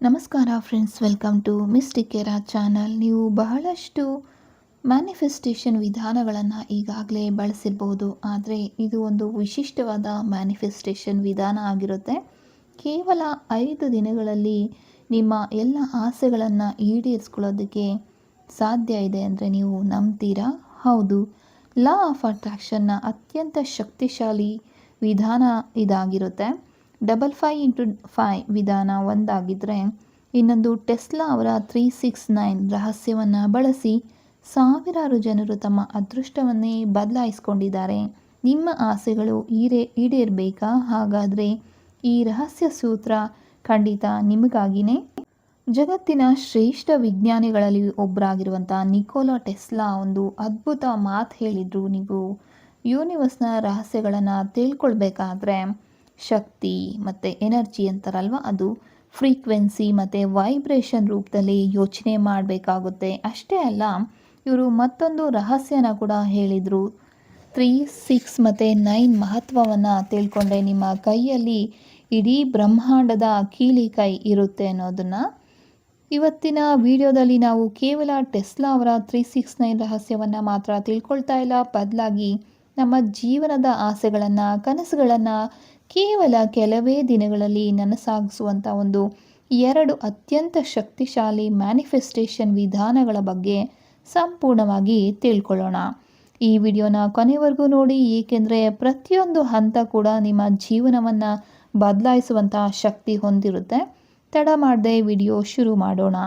ನಮಸ್ಕಾರ friends, welcome to mystic ಕೇರಾ channel. ನೀವು ಬಹಳಷ್ಟು ಮ್ಯಾನಿಫೆಸ್ಟೇಷನ್ ವಿಧಾನಗಳನ್ನು ಈಗಾಗಲೇ ಬಳಸಿರ್ಬೋದು, ಆದರೆ ಇದು ಒಂದು ವಿಶಿಷ್ಟವಾದ ಮ್ಯಾನಿಫೆಸ್ಟೇಷನ್ ವಿಧಾನ ಆಗಿರುತ್ತೆ. ಕೇವಲ 5 ದಿನಗಳಲ್ಲಿ ನಿಮ್ಮ ಎಲ್ಲ ಆಸೆಗಳನ್ನು ಈಡೇರಿಸ್ಕೊಳ್ಳೋದಕ್ಕೆ ಸಾಧ್ಯ ಇದೆ ಅಂದರೆ ನೀವು ನಂಬ್ತೀರಾ? ಹೌದು, ಲಾ ಆಫ್ ಅಟ್ರಾಕ್ಷನ್ನ ಅತ್ಯಂತ ಶಕ್ತಿಶಾಲಿ ವಿಧಾನ ಇದಾಗಿರುತ್ತೆ. 55x5 ವಿಧಾನ ಒಂದಾಗಿದ್ದರೆ, ಇನ್ನೊಂದು ಟೆಸ್ಲಾ ಅವರ 369 ರಹಸ್ಯವನ್ನು ಬಳಸಿ ಸಾವಿರಾರು ಜನರು ತಮ್ಮ ಅದೃಷ್ಟವನ್ನೇ ಬದಲಾಯಿಸಿಕೊಂಡಿದ್ದಾರೆ. ನಿಮ್ಮ ಆಸೆಗಳು ಈಡೇರಬೇಕಾ? ಹಾಗಾದರೆ ಈ ರಹಸ್ಯ ಸೂತ್ರ ಖಂಡಿತ ನಿಮಗಾಗಿನೇ. ಜಗತ್ತಿನ ಶ್ರೇಷ್ಠ ವಿಜ್ಞಾನಿಗಳಲ್ಲಿ ಒಬ್ಬರಾಗಿರುವಂಥ ನಿಕೋಲಾ ಟೆಸ್ಲಾ ಒಂದು ಅದ್ಭುತ ಮಾತು ಹೇಳಿದರು. ನೀವು ಯೂನಿವರ್ಸ್ನ ರಹಸ್ಯಗಳನ್ನು ತಿಳ್ಕೊಳ್ಬೇಕಾದ್ರೆ ಶಕ್ತಿ ಮತ್ತು ಎನರ್ಜಿ ಅಂತಾರಲ್ವ, ಅದು ಫ್ರೀಕ್ವೆನ್ಸಿ ಮತ್ತು ವೈಬ್ರೇಷನ್ ರೂಪದಲ್ಲಿ ಯೋಚನೆ ಮಾಡಬೇಕಾಗುತ್ತೆ. ಅಷ್ಟೇ ಅಲ್ಲ, ಇವರು ಮತ್ತೊಂದು ರಹಸ್ಯನ ಕೂಡ ಹೇಳಿದರು. 3, 6 ಮತ್ತು 9 ಮಹತ್ವವನ್ನು ತಿಳ್ಕೊಂಡ್ರೆ ನಿಮ್ಮ ಕೈಯಲ್ಲಿ ಇಡೀ ಬ್ರಹ್ಮಾಂಡದ ಕೀಲಿ ಕೈ ಇರುತ್ತೆ ಅನ್ನೋದನ್ನು. ಇವತ್ತಿನ ವಿಡಿಯೋದಲ್ಲಿ ನಾವು ಕೇವಲ ಟೆಸ್ಲಾ ಅವರ 369 ರಹಸ್ಯವನ್ನು ಮಾತ್ರ ತಿಳ್ಕೊಳ್ತಾ ಇಲ್ಲ, ಬದಲಾಗಿ ನಮ್ಮ ಜೀವನದ ಆಸೆಗಳನ್ನು, ಕನಸುಗಳನ್ನು ಕೇವಲ ಕೆಲವೇ ದಿನಗಳಲ್ಲಿ ನನಸಾಗಿಸುವಂಥ ಒಂದು 2 ಅತ್ಯಂತ ಶಕ್ತಿಶಾಲಿ ಮ್ಯಾನಿಫೆಸ್ಟೇಷನ್ ವಿಧಾನಗಳ ಬಗ್ಗೆ ಸಂಪೂರ್ಣವಾಗಿ ತಿಳ್ಕೊಳ್ಳೋಣ. ಈ ವಿಡಿಯೋನ ಕೊನೆವರೆಗೂ ನೋಡಿ, ಏಕೆಂದರೆ ಪ್ರತಿಯೊಂದು ಹಂತ ಕೂಡ ನಿಮ್ಮ ಜೀವನವನ್ನು ಬದಲಾಯಿಸುವಂಥ ಶಕ್ತಿ ಹೊಂದಿರುತ್ತೆ. ತಡ ಮಾಡದೆ ವಿಡಿಯೋ ಶುರು ಮಾಡೋಣ.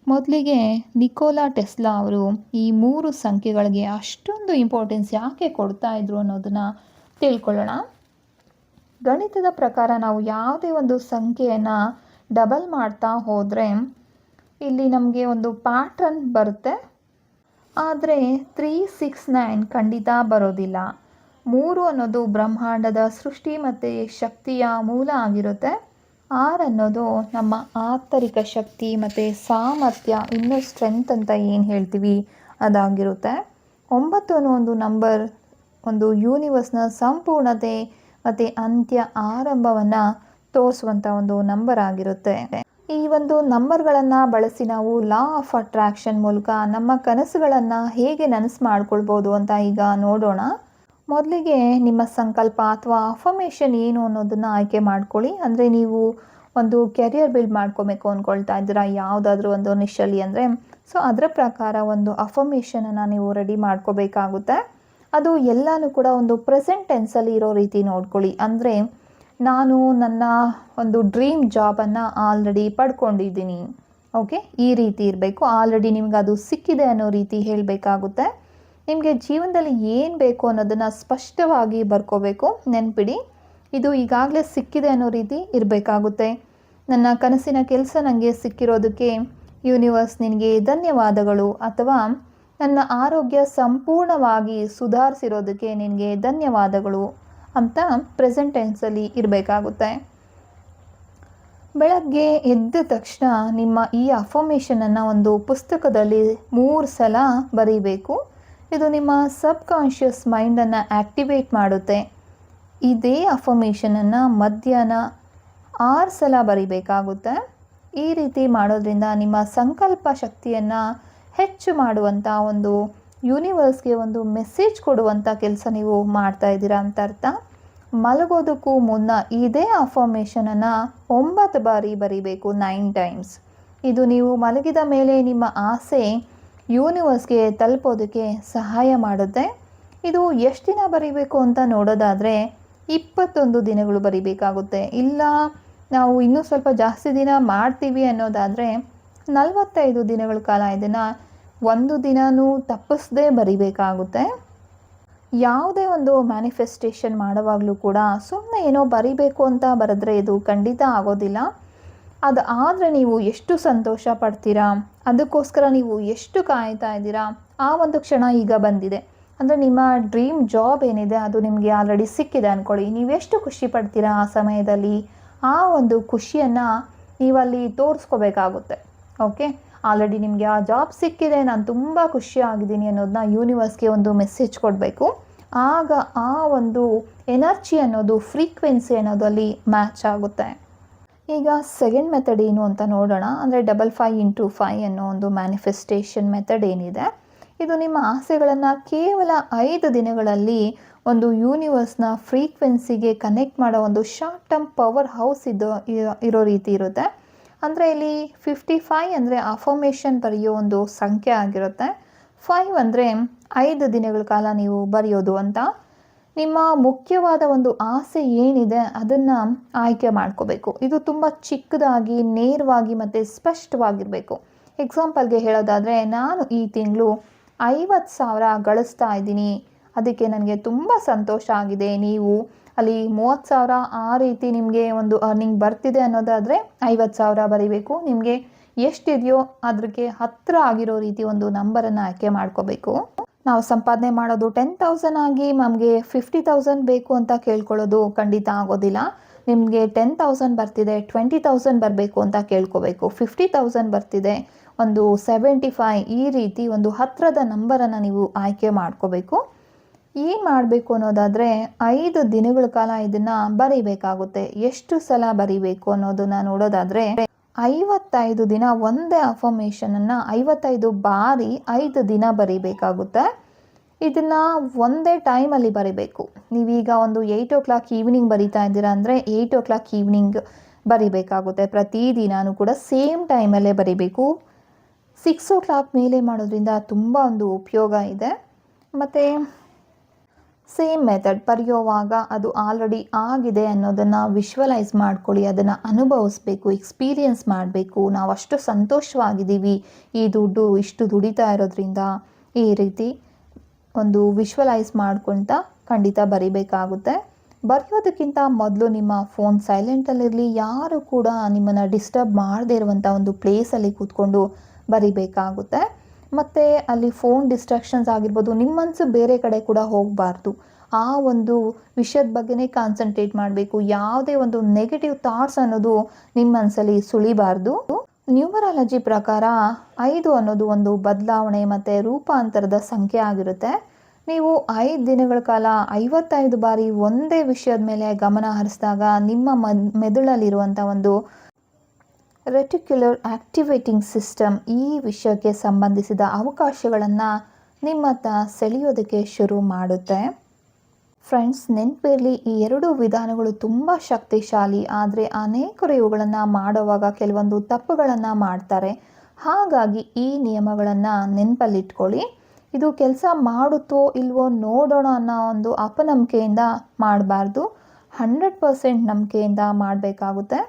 ಮೊದಲಿಗೆ ನಿಕೋಲಾ ಟೆಸ್ಲಾ ಅವರು ಈ 3 ಸಂಖ್ಯೆಗಳಿಗೆ ಅಷ್ಟೊಂದು ಇಂಪಾರ್ಟೆನ್ಸ್ ಯಾಕೆ ಕೊಡ್ತಾ ಇದ್ರು ಅನ್ನೋದನ್ನು ತಿಳ್ಕೊಳ್ಳೋಣ. ಗಣಿತದ ಪ್ರಕಾರ ನಾವು ಯಾವುದೇ ಒಂದು ಸಂಖ್ಯೆಯನ್ನು ಡಬಲ್ ಮಾಡ್ತಾ ಹೋದರೆ ಇಲ್ಲಿ ನಮಗೆ ಒಂದು ಪ್ಯಾಟ್ರನ್ ಬರುತ್ತೆ. ಆದರೆ 369 ಖಂಡಿತ ಬರೋದಿಲ್ಲ. 3 ಅನ್ನೋದು ಬ್ರಹ್ಮಾಂಡದ ಸೃಷ್ಟಿ ಮತ್ತು ಶಕ್ತಿಯ ಮೂಲ ಆಗಿರುತ್ತೆ. 6 ಅನ್ನೋದು ನಮ್ಮ ಆಂತರಿಕ ಶಕ್ತಿ ಮತ್ತು ಸಾಮರ್ಥ್ಯ, ಇನ್ನೂ ಸ್ಟ್ರೆಂತ್ ಅಂತ ಏನು ಹೇಳ್ತೀವಿ ಅದಾಗಿರುತ್ತೆ. 9 ಅನ್ನೋ ಒಂದು ನಂಬರ್ ಒಂದು ಯೂನಿವರ್ಸ್ನ ಸಂಪೂರ್ಣತೆ ಮತ್ತು ಅಂತ್ಯ, ಆರಂಭವನ್ನು ತೋರಿಸುವಂಥ ಒಂದು ನಂಬರ್ ಆಗಿರುತ್ತೆ. ಈ ಒಂದು ನಂಬರ್ಗಳನ್ನು ಬಳಸಿ ನಾವು ಲಾ ಆಫ್ ಅಟ್ರಾಕ್ಷನ್ ಮೂಲಕ ನಮ್ಮ ಕನಸುಗಳನ್ನು ಹೇಗೆ ನನಸು ಮಾಡ್ಕೊಳ್ಬೋದು ಅಂತ ಈಗ ನೋಡೋಣ. ಮೊದಲಿಗೆ ನಿಮ್ಮ ಸಂಕಲ್ಪ ಅಥವಾ ಅಫರ್ಮೇಷನ್ ಏನು ಅನ್ನೋದನ್ನು ಆಯ್ಕೆ ಮಾಡ್ಕೊಳ್ಳಿ. ಅಂದರೆ ನೀವು ಒಂದು ಕೆರಿಯರ್ ಬಿಲ್ಡ್ ಮಾಡ್ಕೋಬೇಕು ಅಂದ್ಕೊಳ್ತಾ ಇದ್ದೀರಾ, ಯಾವುದಾದ್ರೂ ಒಂದು ನಿಶಲಿ ಅಂದರೆ, ಸೊ ಅದರ ಪ್ರಕಾರ ಒಂದು ಅಫರ್ಮೇಷನನ್ನು ನೀವು ರೆಡಿ ಮಾಡ್ಕೋಬೇಕಾಗುತ್ತೆ. ಅದು ಎಲ್ಲನೂ ಕೂಡ ಒಂದು ಪ್ರೆಸೆಂಟ್ ಟೆನ್ಸಲ್ಲಿ ಇರೋ ರೀತಿ ನೋಡ್ಕೊಳ್ಳಿ. ಅಂದರೆ ನಾನು ನನ್ನ ಒಂದು ಡ್ರೀಮ್ ಜಾಬನ್ನು ಆಲ್ರೆಡಿ ಪಡ್ಕೊಂಡಿದ್ದೀನಿ, ಓಕೆ, ಈ ರೀತಿ ಇರಬೇಕು. ಆಲ್ರೆಡಿ ನಿಮ್ಗೆ ಅದು ಸಿಕ್ಕಿದೆ ಅನ್ನೋ ರೀತಿ ಹೇಳಬೇಕಾಗುತ್ತೆ. ನಿಮಗೆ ಜೀವನದಲ್ಲಿ ಏನು ಬೇಕು ಅನ್ನೋದನ್ನು ಸ್ಪಷ್ಟವಾಗಿ ಬರ್ಕೋಬೇಕು. ನೆನ್ಪಿಡಿ, ಇದು ಈಗಾಗಲೇ ಸಿಕ್ಕಿದೆ ಅನ್ನೋ ರೀತಿ ಇರಬೇಕಾಗುತ್ತೆ. ನನ್ನ ಕನಸಿನ ಕೆಲಸ ನನಗೆ ಸಿಕ್ಕಿರೋದಕ್ಕೆ ಯೂನಿವರ್ಸ್ ನಿನಗೆ ಧನ್ಯವಾದಗಳು, ಅಥವಾ ನನ್ನ ಆರೋಗ್ಯ ಸಂಪೂರ್ಣವಾಗಿ ಸುಧಾರಿಸಿರೋದಕ್ಕೆ ನಿನಗೆ ಧನ್ಯವಾದಗಳು ಅಂತ ಪ್ರೆಸೆಂಟ್ ಟೆನ್ಸಲ್ಲಿ ಇರಬೇಕಾಗುತ್ತೆ. ಬೆಳಗ್ಗೆ ಎದ್ದ ತಕ್ಷಣ ನಿಮ್ಮ ಈ ಅಫರ್ಮೇಷನನ್ನು ಒಂದು ಪುಸ್ತಕದಲ್ಲಿ 3 ಸಲ ಬರೀಬೇಕು. ಇದು ನಿಮ್ಮ ಸಬ್ ಕಾನ್ಷಿಯಸ್ ಮೈಂಡನ್ನು ಆ್ಯಕ್ಟಿವೇಟ್ ಮಾಡುತ್ತೆ. ಇದೇ ಅಫರ್ಮೇಷನನ್ನು ಮಧ್ಯಾಹ್ನ 6 ಸಲ ಬರೀಬೇಕಾಗುತ್ತೆ. ಈ ರೀತಿ ಮಾಡೋದ್ರಿಂದ ನಿಮ್ಮ ಸಂಕಲ್ಪ ಶಕ್ತಿಯನ್ನು ಹೆಚ್ಚು ಮಾಡುವಂಥ ಒಂದು ಯೂನಿವರ್ಸ್ಗೆ ಒಂದು ಮೆಸೇಜ್ ಕೊಡುವಂಥ ಕೆಲಸ ನೀವು ಮಾಡ್ತಾ ಇದ್ದೀರಾ ಅಂತ ಅರ್ಥ. ಮಲಗೋದಕ್ಕೂ ಮುನ್ನ ಇದೇ ಅಫರ್ಮೇಷನನ್ನು 9 ಬಾರಿ ಬರೀಬೇಕು, 9 ಟೈಮ್ಸ್. ಇದು ನೀವು ಮಲಗಿದ ಮೇಲೆ ನಿಮ್ಮ ಆಸೆ ಯೂನಿವರ್ಸ್ಗೆ ತಲುಪೋದಕ್ಕೆ ಸಹಾಯ ಮಾಡುತ್ತೆ. ಇದು ಎಷ್ಟು ದಿನ ಬರೀಬೇಕು ಅಂತ ನೋಡೋದಾದರೆ 21 ದಿನಗಳು ಬರೀಬೇಕಾಗುತ್ತೆ. ಇಲ್ಲ ನಾವು ಇನ್ನೂ ಸ್ವಲ್ಪ ಜಾಸ್ತಿ ದಿನ ಮಾಡ್ತೀವಿ ಅನ್ನೋದಾದರೆ 45 ದಿನಗಳ ಕಾಲ ಇದನ್ನು ಒಂದು ದಿನವೂ ತಪ್ಪಿಸದೇ ಬರಿಬೇಕಾಗುತ್ತೆ. ಯಾವುದೇ ಒಂದು ಮ್ಯಾನಿಫೆಸ್ಟೇಷನ್ ಮಾಡುವಾಗಲೂ ಕೂಡ ಸುಮ್ಮನೆ ಏನೋ ಬರಿಬೇಕು ಅಂತ ಬರೆದ್ರೆ ಇದು ಖಂಡಿತ ಆಗೋದಿಲ್ಲ. ಅದು ಆದರೆ ನೀವು ಎಷ್ಟು ಸಂತೋಷ ಪಡ್ತೀರಾ, ಅದಕ್ಕೋಸ್ಕರ ನೀವು ಎಷ್ಟು ಕಾಯ್ತಾ ಇದ್ದೀರಾ, ಆ ಒಂದು ಕ್ಷಣ ಈಗ ಬಂದಿದೆ. ಅಂದರೆ ನಿಮ್ಮ ಡ್ರೀಮ್ ಜಾಬ್ ಏನಿದೆ ಅದು ನಿಮಗೆ ಆಲ್ರೆಡಿ ಸಿಕ್ಕಿದೆ ಅಂದ್ಕೊಳ್ಳಿ. ನೀವೆಷ್ಟು ಖುಷಿ ಪಡ್ತೀರಾ ಆ ಸಮಯದಲ್ಲಿ, ಆ ಒಂದು ಖುಷಿಯನ್ನು ನೀವಲ್ಲಿ ತೋರಿಸ್ಕೋಬೇಕಾಗುತ್ತೆ. ಓಕೆ, ಆಲ್ರೆಡಿ ನಿಮಗೆ ಆ ಜಾಬ್ ಸಿಕ್ಕಿದೆ, ನಾನು ತುಂಬ ಖುಷಿಯಾಗಿದ್ದೀನಿ ಅನ್ನೋದನ್ನ ಯೂನಿವರ್ಸ್ಗೆ ಒಂದು ಮೆಸೇಜ್ ಕೊಡಬೇಕು. ಆಗ ಆ ಒಂದು ಎನರ್ಜಿ ಅನ್ನೋದು, ಫ್ರೀಕ್ವೆನ್ಸಿ ಅನ್ನೋದು ಅಲ್ಲಿ ಮ್ಯಾಚ್ ಆಗುತ್ತೆ. ಈಗ ಸೆಕೆಂಡ್ ಮೆಥಡ್ ಏನು ಅಂತ ನೋಡೋಣ. ಅಂದರೆ 55 x 5 ಅನ್ನೋ ಒಂದು ಮ್ಯಾನಿಫೆಸ್ಟೇಷನ್ ಮೆಥಡ್ ಏನಿದೆ, ಇದು ನಿಮ್ಮ ಆಸೆಗಳನ್ನು ಕೇವಲ 5 ದಿನಗಳಲ್ಲಿ ಒಂದು ಯೂನಿವರ್ಸ್ನ ಫ್ರೀಕ್ವೆನ್ಸಿಗೆ ಕನೆಕ್ಟ್ ಮಾಡೋ ಒಂದು ಶಾರ್ಟ್ ಟರ್ಮ್ ಪವರ್ ಹೌಸ್ ಇರೋ ರೀತಿ ಇರುತ್ತೆ. ಅಂದರೆ ಇಲ್ಲಿ 55 ಅಂದರೆ ಅಫರ್ಮೇಷನ್ ಬರೆಯೋ ಒಂದು ಸಂಖ್ಯೆ ಆಗಿರುತ್ತೆ. 5 ಅಂದರೆ 5 ದಿನಗಳ ಕಾಲ ನೀವು ಬರೆಯೋದು ಅಂತ. ನಿಮ್ಮ ಮುಖ್ಯವಾದ ಒಂದು ಆಸೆ ಏನಿದೆ ಅದನ್ನು ಆಯ್ಕೆ ಮಾಡ್ಕೋಬೇಕು. ಇದು ತುಂಬ ಚಿಕ್ಕದಾಗಿ, ನೇರವಾಗಿ ಮತ್ತು ಸ್ಪಷ್ಟವಾಗಿರಬೇಕು. ಎಕ್ಸಾಂಪಲ್ಗೆ ಹೇಳೋದಾದರೆ, ನಾನು ಈ ತಿಂಗಳು 50,000 ಗಳಿಸ್ತಾ ಇದ್ದೀನಿ, ಅದಕ್ಕೆ ನನಗೆ ತುಂಬ ಸಂತೋಷ ಆಗಿದೆ. ನೀವು ಅಲ್ಲಿ 30,000 ಆ ರೀತಿ ನಿಮಗೆ ಒಂದು ಅರ್ನಿಂಗ್ ಬರ್ತಿದೆ ಅನ್ನೋದಾದರೆ 50,000 ಬರೀಬೇಕು. ನಿಮಗೆ ಎಷ್ಟಿದೆಯೋ ಅದಕ್ಕೆ ಹತ್ತಿರ ಆಗಿರೋ ರೀತಿ ಒಂದು ನಂಬರನ್ನು ಆಯ್ಕೆ ಮಾಡ್ಕೋಬೇಕು. ನಾವು ಸಂಪಾದನೆ ಮಾಡೋದು 10,000 ಆಗಿ ನಮಗೆ 50,000 ಬೇಕು ಅಂತ ಕೇಳ್ಕೊಳ್ಳೋದು ಖಂಡಿತ ಆಗೋದಿಲ್ಲ. ನಿಮಗೆ 10,000 ಬರ್ತಿದೆ, 20,000 ಬರಬೇಕು ಅಂತ ಕೇಳ್ಕೋಬೇಕು. 50,000 ಬರ್ತಿದೆ, ಒಂದು 75 ಈ ರೀತಿ ಒಂದು ಹತ್ತಿರದ ನಂಬರನ್ನು ನೀವು ಆಯ್ಕೆ ಮಾಡ್ಕೋಬೇಕು. ಏನು ಮಾಡಬೇಕು ಅನ್ನೋದಾದರೆ 5 ದಿನಗಳ ಕಾಲ ಇದನ್ನು ಬರೀಬೇಕಾಗುತ್ತೆ. ಎಷ್ಟು ಸಲ ಬರೀಬೇಕು ಅನ್ನೋದನ್ನು ನೋಡೋದಾದರೆ, 55 ದಿನ ಒಂದೇ ಅಫರ್ಮೇಷನನ್ನು 55 ಬಾರಿ 5 ದಿನ ಬರೀಬೇಕಾಗುತ್ತೆ. ಇದನ್ನು ಒಂದೇ ಟೈಮಲ್ಲಿ ಬರೀಬೇಕು. ನೀವೀಗ ಒಂದು 8 o'clock ಈವ್ನಿಂಗ್ ಬರೀತಾ ಇದ್ದೀರಾ ಅಂದರೆ 8 o'clock ಈವ್ನಿಂಗ್ ಬರೀಬೇಕಾಗುತ್ತೆ. ಪ್ರತಿದಿನವೂ ಕೂಡ ಸೇಮ್ ಟೈಮಲ್ಲೇ ಬರೀಬೇಕು. 6 o'clock ಮೇಲೆ ಮಾಡೋದ್ರಿಂದ ತುಂಬ ಒಂದು ಉಪಯೋಗ ಇದೆ. ಮತ್ತು ಸೇಮ್ ಮೆಥಡ್ ಬರೆಯೋವಾಗ ಅದು ಆಲ್ರೆಡಿ ಆಗಿದೆ ಅನ್ನೋದನ್ನು ವಿಶ್ವಲೈಸ್ ಮಾಡ್ಕೊಳ್ಳಿ, ಅದನ್ನು ಅನುಭವಿಸ್ಬೇಕು, ಎಕ್ಸ್ಪೀರಿಯನ್ಸ್ ಮಾಡಬೇಕು. ನಾವು ಅಷ್ಟು ಸಂತೋಷವಾಗಿದ್ದೀವಿ ಈ ದುಡ್ಡು ಇಷ್ಟು ದುಡಿತಾ ಇರೋದ್ರಿಂದ, ಈ ರೀತಿ ಒಂದು ವಿಶ್ವಲೈಸ್ ಮಾಡ್ಕೊಳ್ತಾ ಖಂಡಿತ ಬರಿಬೇಕಾಗುತ್ತೆ. ಬರೆಯೋದಕ್ಕಿಂತ ಮೊದಲು ನಿಮ್ಮ ಫೋನ್ ಸೈಲೆಂಟಲ್ಲಿರಲಿ, ಯಾರು ಕೂಡ ನಿಮ್ಮನ್ನು ಡಿಸ್ಟರ್ಬ್ ಮಾಡದೇ ಇರುವಂಥ ಒಂದು ಪ್ಲೇಸಲ್ಲಿ ಕೂತ್ಕೊಂಡು ಬರಿಬೇಕಾಗುತ್ತೆ. ಮತ್ತು ಅಲ್ಲಿ ಫೋನ್ ಡಿಸ್ಟ್ರಾಕ್ಷನ್ಸ್ ಆಗಿರ್ಬೋದು, ನಿಮ್ಮ ಮನಸ್ಸು ಬೇರೆ ಕಡೆ ಕೂಡ ಹೋಗಬಾರ್ದು. ಆ ಒಂದು ವಿಷಯದ ಬಗ್ಗೆನೇ ಕಾನ್ಸಂಟ್ರೇಟ್ ಮಾಡಬೇಕು. ಯಾವುದೇ ಒಂದು ನೆಗೆಟಿವ್ ಥಾಟ್ಸ್ ಅನ್ನೋದು ನಿಮ್ಮ ಮನಸ್ಸಲ್ಲಿ ಸುಳಿಬಾರ್ದು. ನ್ಯೂಮರಾಲಜಿ ಪ್ರಕಾರ 5 ಅನ್ನೋದು ಒಂದು ಬದಲಾವಣೆ ಮತ್ತು ರೂಪಾಂತರದ ಸಂಖ್ಯೆ ಆಗಿರುತ್ತೆ. ನೀವು 5 ದಿನಗಳ ಕಾಲ 55 ಬಾರಿ ಒಂದೇ ವಿಷಯದ ಮೇಲೆ ಗಮನ ಹರಿಸಿದಾಗ ನಿಮ್ಮ ಮೆದುಳಲ್ಲಿರುವಂಥ ಒಂದು ರೆಟಿಕ್ಯುಲರ್ ಆಕ್ಟಿವೇಟಿಂಗ್ ಸಿಸ್ಟಮ್ ಈ ವಿಷಯಕ್ಕೆ ಸಂಬಂಧಿಸಿದ ಅವಕಾಶಗಳನ್ನು ನಿಮ್ಮತ್ತ ಸೆಳೆಯೋದಕ್ಕೆ ಶುರು ಮಾಡುತ್ತೆ. ಫ್ರೆಂಡ್ಸ್, ನೆನಪಿರಲಿ, ಈ 2 ವಿಧಾನಗಳು ತುಂಬ ಶಕ್ತಿಶಾಲಿ. ಆದರೆ ಅನೇಕರು ಇವುಗಳನ್ನು ಮಾಡುವಾಗ ಕೆಲವೊಂದು ತಪ್ಪುಗಳನ್ನು ಮಾಡ್ತಾರೆ. ಹಾಗಾಗಿ ಈ ನಿಯಮಗಳನ್ನು ನೆನಪಲ್ಲಿಟ್ಕೊಳ್ಳಿ. ಇದು ಕೆಲಸ ಮಾಡುತ್ತೋ ಇಲ್ವೋ ನೋಡೋಣ ಅನ್ನೋ ಒಂದು ಅಪನಂಬಿಕೆಯಿಂದ ಮಾಡಬಾರ್ದು. 100% ನಂಬಿಕೆಯಿಂದ ಮಾಡಬೇಕಾಗುತ್ತೆ.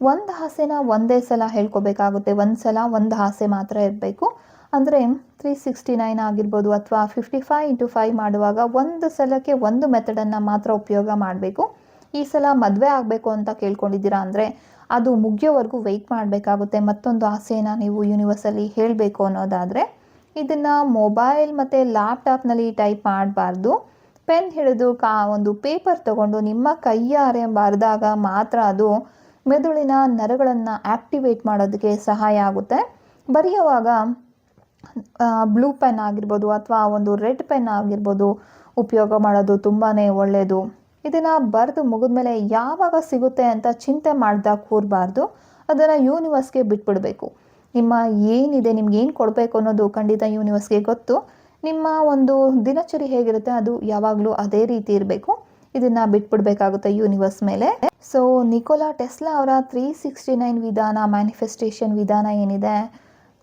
ಒಂದು ಆಸೆನ ಒಂದೇ ಸಲ ಹೇಳ್ಕೋಬೇಕಾಗುತ್ತೆ. ಒಂದು ಸಲ ಒಂದು ಆಸೆ ಮಾತ್ರ ಇರಬೇಕು. ಅಂದರೆ 369 ಆಗಿರ್ಬೋದು ಅಥವಾ 55 x 5 ಮಾಡುವಾಗ ಒಂದು ಸಲಕ್ಕೆ ಒಂದು ಮೆಥಡನ್ನು ಮಾತ್ರ ಉಪಯೋಗ ಮಾಡಬೇಕು. ಈ ಸಲ ಮದುವೆ ಆಗಬೇಕು ಅಂತ ಕೇಳ್ಕೊಂಡಿದ್ದೀರಾ ಅಂದರೆ ಅದು ಮುಗಿಯೋವರೆಗೂ ವೆಯ್ಟ್ ಮಾಡಬೇಕಾಗುತ್ತೆ. ಮತ್ತೊಂದು ಆಸೆಯನ್ನು ನೀವು ಯೂನಿವರ್ಸಲ್ಲಿ ಹೇಳಬೇಕು ಅನ್ನೋದಾದರೆ ಇದನ್ನು ಮೊಬೈಲ್ ಮತ್ತು ಲ್ಯಾಪ್ಟಾಪ್ನಲ್ಲಿ ಟೈಪ್ ಮಾಡಬಾರ್ದು. ಪೆನ್ ಹಿಡಿದು ಒಂದು ಪೇಪರ್ ತೊಗೊಂಡು ನಿಮ್ಮ ಕೈಯಾರೆ ಬರೆದಾಗ ಮಾತ್ರ ಅದು ಮೆದುಳಿನ ನರಗಳನ್ನು ಆ್ಯಕ್ಟಿವೇಟ್ ಮಾಡೋದಕ್ಕೆ ಸಹಾಯ ಆಗುತ್ತೆ. ಬರೆಯುವಾಗ ಬ್ಲೂ ಪೆನ್ ಆಗಿರ್ಬೋದು ಅಥವಾ ಒಂದು ರೆಡ್ ಪೆನ್ ಆಗಿರ್ಬೋದು ಉಪಯೋಗ ಮಾಡೋದು ತುಂಬಾ ಒಳ್ಳೆಯದು. ಇದನ್ನು ಬರೆದು ಮುಗಿದ್ಮೇಲೆ ಯಾವಾಗ ಸಿಗುತ್ತೆ ಅಂತ ಚಿಂತೆ ಮಾಡ್ದಾಗ ಕೂರಬಾರ್ದು. ಅದನ್ನು ಯೂನಿವರ್ಸ್ಗೆ ಬಿಟ್ಬಿಡಬೇಕು. ನಿಮ್ಮ ಏನಿದೆ, ನಿಮ್ಗೆ ಏನು ಕೊಡಬೇಕು ಅನ್ನೋದು ಖಂಡಿತ ಯೂನಿವರ್ಸ್ಗೆ ಗೊತ್ತು. ನಿಮ್ಮ ಒಂದು ದಿನಚರಿ ಹೇಗಿರುತ್ತೆ ಅದು ಯಾವಾಗಲೂ ಅದೇ ರೀತಿ ಇರಬೇಕು. ಇದನ್ನು ಬಿಟ್ಬಿಡಬೇಕಾಗುತ್ತೆ ಯೂನಿವರ್ಸ್ ಮೇಲೆ. ಸೊ ನಿಕೋಲಾ ಟೆಸ್ಲಾ ಅವರ 369 ವಿಧಾನ, ಮ್ಯಾನಿಫೆಸ್ಟೇಷನ್ ವಿಧಾನ ಏನಿದೆ,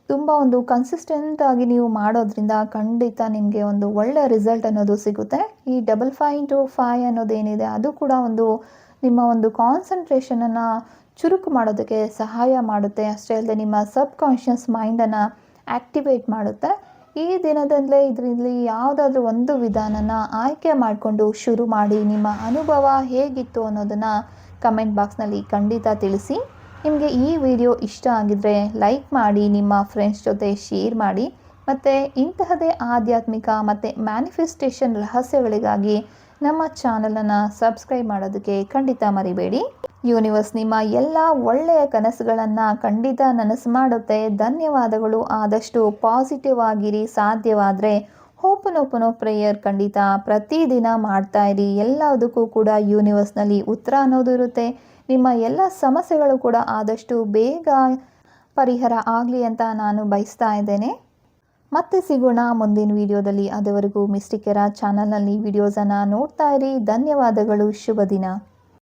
ತುಂಬ ಒಂದು ಕನ್ಸಿಸ್ಟೆಂಟ್ ಆಗಿ ನೀವು ಮಾಡೋದ್ರಿಂದ ಖಂಡಿತ ನಿಮಗೆ ಒಂದು ಒಳ್ಳೆಯ ರಿಸಲ್ಟ್ ಅನ್ನೋದು ಸಿಗುತ್ತೆ. ಈ 55 x 5 ಅನ್ನೋದೇನಿದೆ ಅದು ಕೂಡ ಒಂದು ನಿಮ್ಮ ಒಂದು ಕಾನ್ಸಂಟ್ರೇಷನನ್ನು ಚುರುಕು ಮಾಡೋದಕ್ಕೆ ಸಹಾಯ ಮಾಡುತ್ತೆ. ಅಷ್ಟೇ ಅಲ್ಲದೆ ನಿಮ್ಮ ಸಬ್ಕಾನ್ಷಿಯಸ್ ಮೈಂಡನ್ನು ಆ್ಯಕ್ಟಿವೇಟ್ ಮಾಡುತ್ತೆ. ಈ ದಿನದಲ್ಲೇ ಇದರಲ್ಲಿ ಯಾವುದಾದ್ರೂ ಒಂದು ವಿಧಾನನ ಆಯ್ಕೆ ಮಾಡಿಕೊಂಡು ಶುರು ಮಾಡಿ. ನಿಮ್ಮ ಅನುಭವ ಹೇಗಿತ್ತು ಅನ್ನೋದನ್ನು ಕಮೆಂಟ್ ಬಾಕ್ಸ್ನಲ್ಲಿ ಖಂಡಿತ ತಿಳಿಸಿ. ನಿಮಗೆ ಈ ವಿಡಿಯೋ ಇಷ್ಟ ಆಗಿದ್ರೆ ಲೈಕ್ ಮಾಡಿ, ನಿಮ್ಮ ಫ್ರೆಂಡ್ಸ್ ಜೊತೆ ಶೇರ್ ಮಾಡಿ. ಮತ್ತು ಇಂತಹದೇ ಆಧ್ಯಾತ್ಮಿಕ ಮತ್ತು ಮ್ಯಾನಿಫೆಸ್ಟೇಷನ್ ರಹಸ್ಯಗಳಿಗಾಗಿ ನಮ್ಮ ಚಾನಲನ್ನು ಸಬ್ಸ್ಕ್ರೈಬ್ ಮಾಡೋದಕ್ಕೆ ಖಂಡಿತ ಮರಿಬೇಡಿ. ಯೂನಿವರ್ಸ್ ನಿಮ್ಮ ಎಲ್ಲ ಒಳ್ಳೆಯ ಕನಸುಗಳನ್ನು ಖಂಡಿತ ನನಸು ಮಾಡುತ್ತೆ. ಧನ್ಯವಾದಗಳು. ಆದಷ್ಟು ಪಾಸಿಟಿವ್ ಆಗಿರಿ. ಸಾಧ್ಯವಾದರೆ ಹೋಪನೋಪನೋ ಪ್ರೇಯರ್ ಖಂಡಿತ ಪ್ರತಿದಿನ ಮಾಡ್ತಾ ಇರಿ. ಎಲ್ಲದಕ್ಕೂ ಕೂಡ ಯೂನಿವರ್ಸ್ನಲ್ಲಿ ಉತ್ತರ ಅನ್ನೋದು ಇರುತ್ತೆ. ನಿಮ್ಮ ಎಲ್ಲ ಸಮಸ್ಯೆಗಳು ಕೂಡ ಆದಷ್ಟು ಬೇಗ ಪರಿಹಾರ ಆಗಲಿ ಅಂತ ನಾನು ಬಯಸ್ತಾ ಇದ್ದೇನೆ. ಮತ್ತೆ ಸಿಗೋಣ ಮುಂದಿನ ವಿಡಿಯೋದಲ್ಲಿ. ಅದುವರೆಗೂ ಮಿಸ್ಟಿಕ್ ಎರಾ ಚಾನಲ್ನಲ್ಲಿ ವಿಡಿಯೋಸನ್ನು ನೋಡ್ತಾ ಇರಿ. ಧನ್ಯವಾದಗಳು. ಶುಭ ದಿನ.